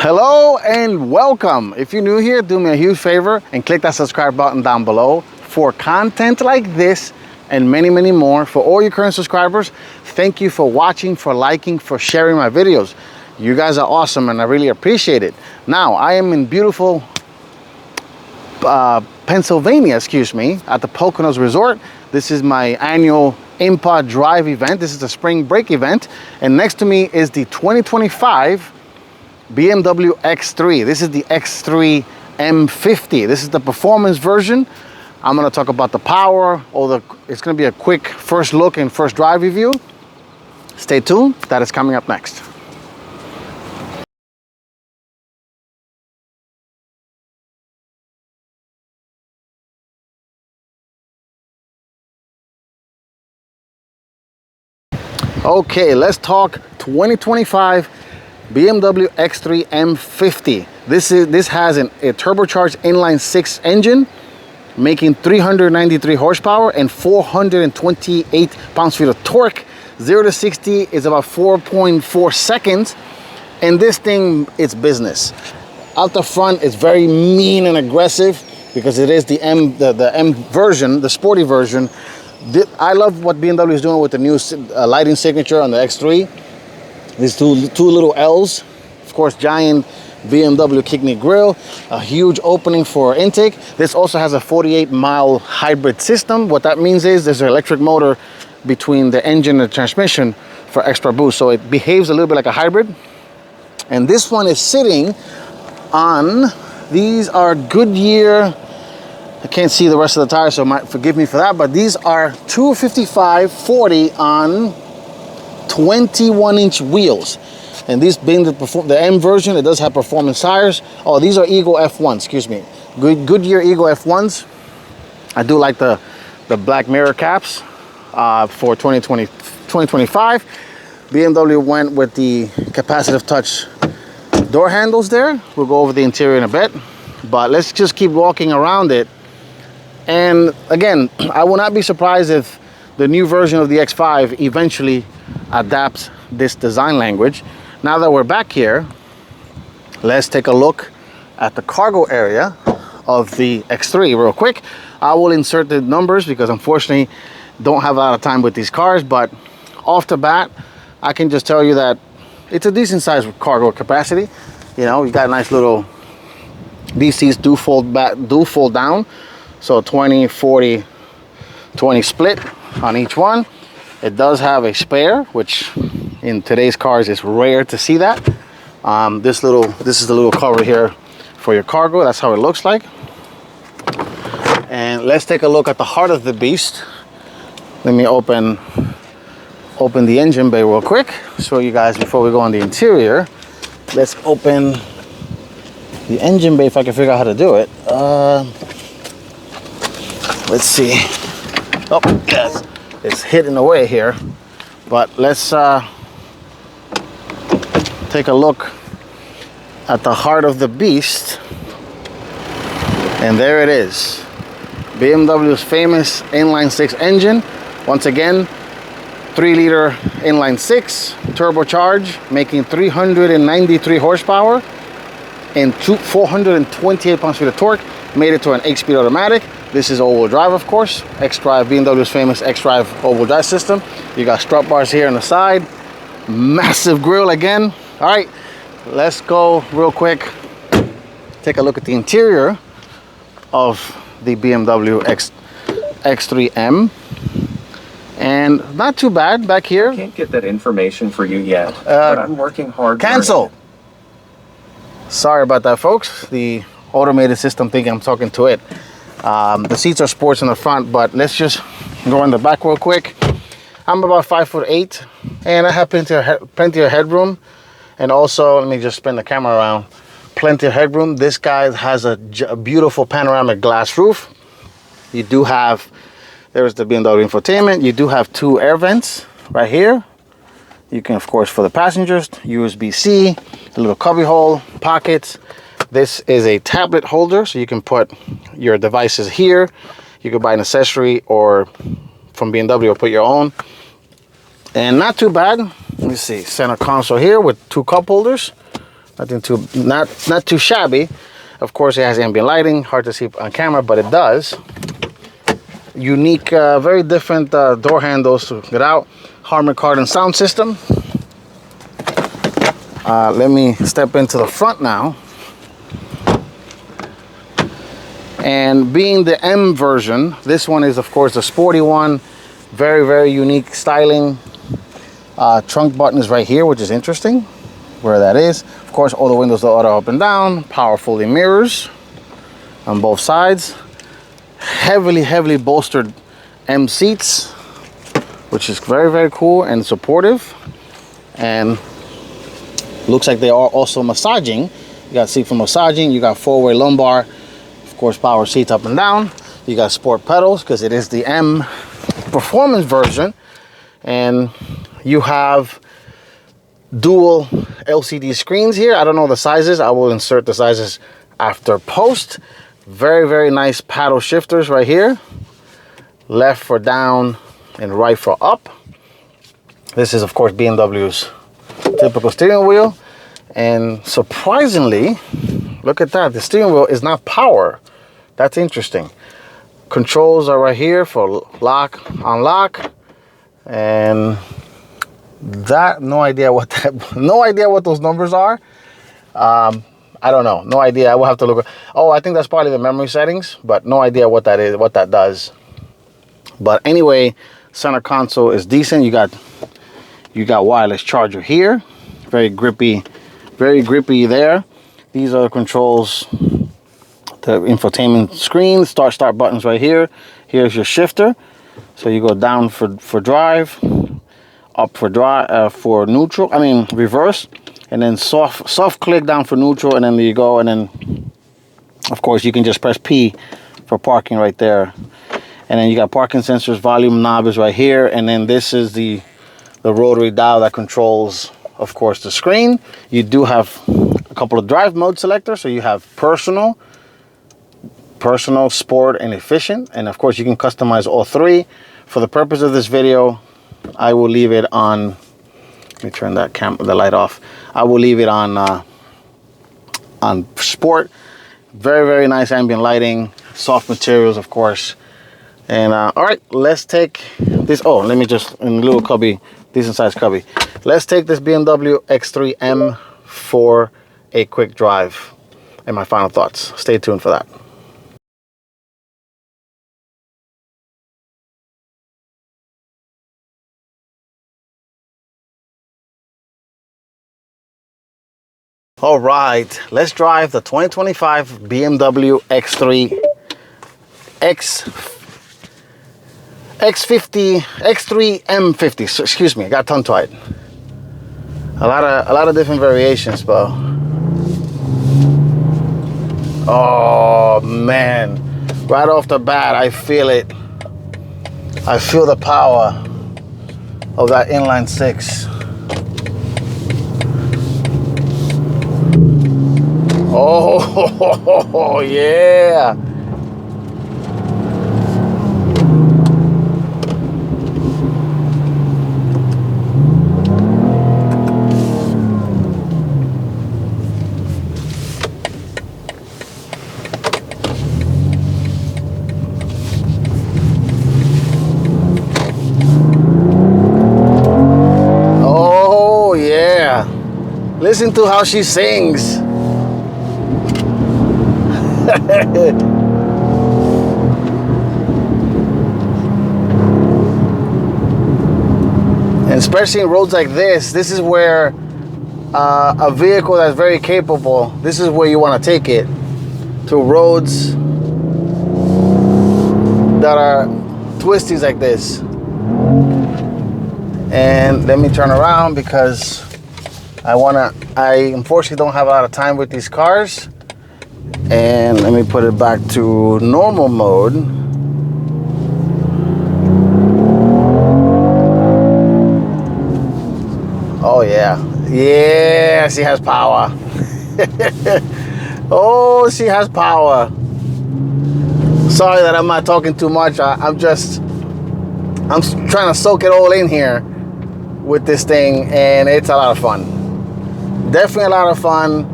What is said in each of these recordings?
Hello and welcome. If you're new here, do me a huge favor and click that subscribe button down below for content like this and many more. For all your current subscribers, thank you for watching, for liking, for sharing my videos. You guys are awesome and I really appreciate it. Now, I am in beautiful Pennsylvania, at the Poconos Resort. This is my annual iDrive event. This is the spring break event. And next to me is the 2025 Bmw X3. This is the X3 M50. This is the performance version. I'm going to talk about the power, it's going to be a quick first look and first drive review. Stay tuned, that is coming up next. Okay, let's talk 2025 Bmw X3 M50. This has a turbocharged inline-six engine, making 393 horsepower and 428 pounds-feet of torque. 0 to 60 is about 4.4 seconds, and this thing, it's business. Out the front, it's very mean and aggressive because it is the M version, the sporty version. I love what BMW is doing with the new lighting signature on the X3. These two little L's, of course, giant BMW kidney grille, a huge opening for intake. This also has a 48-mile hybrid system. What that means is there's an electric motor between the engine and the transmission for extra boost. So it behaves a little bit like a hybrid. And this one is sitting on, these are Goodyear, I can't see the rest of the tires, so forgive me for that, but these are 255/40 on 21-inch wheels. And these being the M version, it does have performance tires. Oh, these are Eagle F1s, excuse me. Goodyear Eagle F1s. I do like the black mirror caps for 2025. BMW went with the capacitive touch door handles there. We'll go over the interior in a bit, but let's just keep walking around it. And again, I will not be surprised if the new version of the X5 eventually adapts this design language. Now that we're back here, let's take a look at the cargo area of the X3 real quick. I will insert the numbers because unfortunately don't have a lot of time with these cars, but off the bat, I can just tell you that it's a decent sized cargo capacity. You know, you got a nice little, these seats do fold back, do fold down. So 20, 40, 20 split on each one. It does have a spare, which in today's cars is rare to see that. This is the little cover here for your cargo. That's how it looks like. And let's take a look at the heart of the beast. Let me open the engine bay real quick. Show you guys before we go on the interior. Let's open the engine bay if I can figure out how to do it. Let's see. Oh, yes, it's hidden away here. But let's take a look at the heart of the beast. And there it is. BMW's famous inline-six engine. Once again, 3-liter inline-six, turbocharged, making 393 horsepower and 428 pounds-feet of torque. Made it to an 8-speed automatic. This is all-wheel drive, of course. xDrive, BMW's famous xDrive all-wheel drive system. You got strut bars here on the side. Massive grille again. All right, let's go real quick. Take a look at the interior of the BMW X3M. And not too bad back here. I can't get that information for you yet, but I'm working hard. Cancel. Sorry about that, folks. The automated system thinking I'm talking to it. The seats are sports in the front, but let's just go in the back real quick. I'm about 5'8", and I have plenty of headroom. And also, let me just spin the camera around. Plenty of headroom. This guy has a beautiful panoramic glass roof. You do have, there's the BMW infotainment. You do have 2 air vents right here. You can, of course, for the passengers, USB-C, a little cubby hole, pockets. This is a tablet holder, so you can put your devices here. You could buy an accessory or from BMW or put your own. And not too bad. Let me see, center console here with 2 cup holders. Nothing too, not too shabby. Of course, it has ambient lighting. Hard to see on camera, but it does. Unique, very different door handles to get out. Harman Kardon sound system. Let me step into the front now. And being the M version, this one is of course the sporty one. Very, very unique styling. Trunk button is right here, which is interesting, where that is. Of course, all the windows are auto up and down. Power folding mirrors on both sides. Heavily bolstered M seats, which is very, very cool and supportive. And looks like they are also massaging. You got seat for massaging. You got four-way lumbar. Of course, power seats up and down. You got sport pedals because it is the M performance version. And you have dual LCD screens here. I don't know the sizes. I will insert the sizes after post. Very, very nice paddle shifters right here. Left for down and right for up. This is, of course, BMW's typical steering wheel. And surprisingly, look at that. The steering wheel is not power. That's interesting. Controls are right here for lock, unlock. And that, no idea what those numbers are. I don't know, no idea. I will have to look. Oh, I think that's probably the memory settings, but no idea what that is, what that does. But anyway, center console is decent. You got wireless charger here. Very grippy there. These are the controls, the infotainment screen, start buttons right here. Here's your shifter. So you go down for drive, up for drive, for neutral, I mean reverse, and then soft click down for neutral, and then there you go. And then of course you can just press P for parking right there. And then you got parking sensors, volume knob is right here, and then this is the rotary dial that controls, of course, the screen. You do have a couple of drive mode selectors, so you have personal, sport, and efficient, and of course you can customize all three. For the purpose of this video, I will leave it on. Let me turn the light off. I will leave it on sport. Very, very nice ambient lighting, soft materials, of course. And all right, let's take this. Oh, let me just, in a little cubby, decent sized cubby. Let's take this BMW X3 M for a quick drive and my final thoughts. Stay tuned for that. All right, let's drive the 2025 BMW X3 X50 X3 M50. So, excuse me, I got tongue tied. A lot of different variations, but oh man, right off the bat, I feel it. I feel the power of that inline-six. Oh, yeah. Oh, yeah. Listen to how she sings. And especially in roads like this is where a vehicle that's very capable, this is where you want to take it, to roads that are twisties like this. And let me turn around because I unfortunately don't have a lot of time with these cars. And let me put it back to normal mode. Oh yeah, yeah, she has power. Oh, she has power. Sorry that I'm not talking too much. I'm trying to soak it all in here with this thing, and it's a lot of fun. Definitely a lot of fun.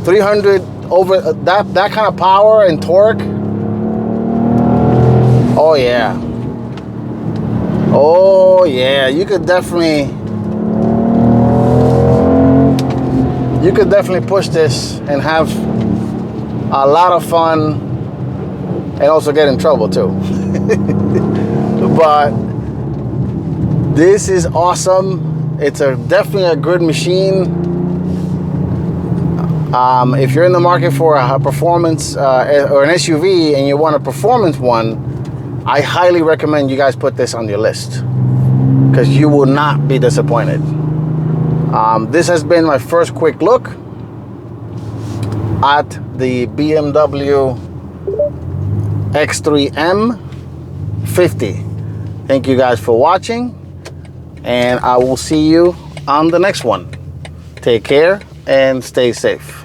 300 over that kind of power and torque. Oh yeah. Oh yeah, you could definitely push this and have a lot of fun and also get in trouble too. But this is awesome. It's definitely a good machine. If you're in the market for a performance or an SUV and you want a performance one, I highly recommend you guys put this on your list because you will not be disappointed. This has been my first quick look at the BMW X3 M50. Thank you guys for watching, and I will see you on the next one. Take care and stay safe.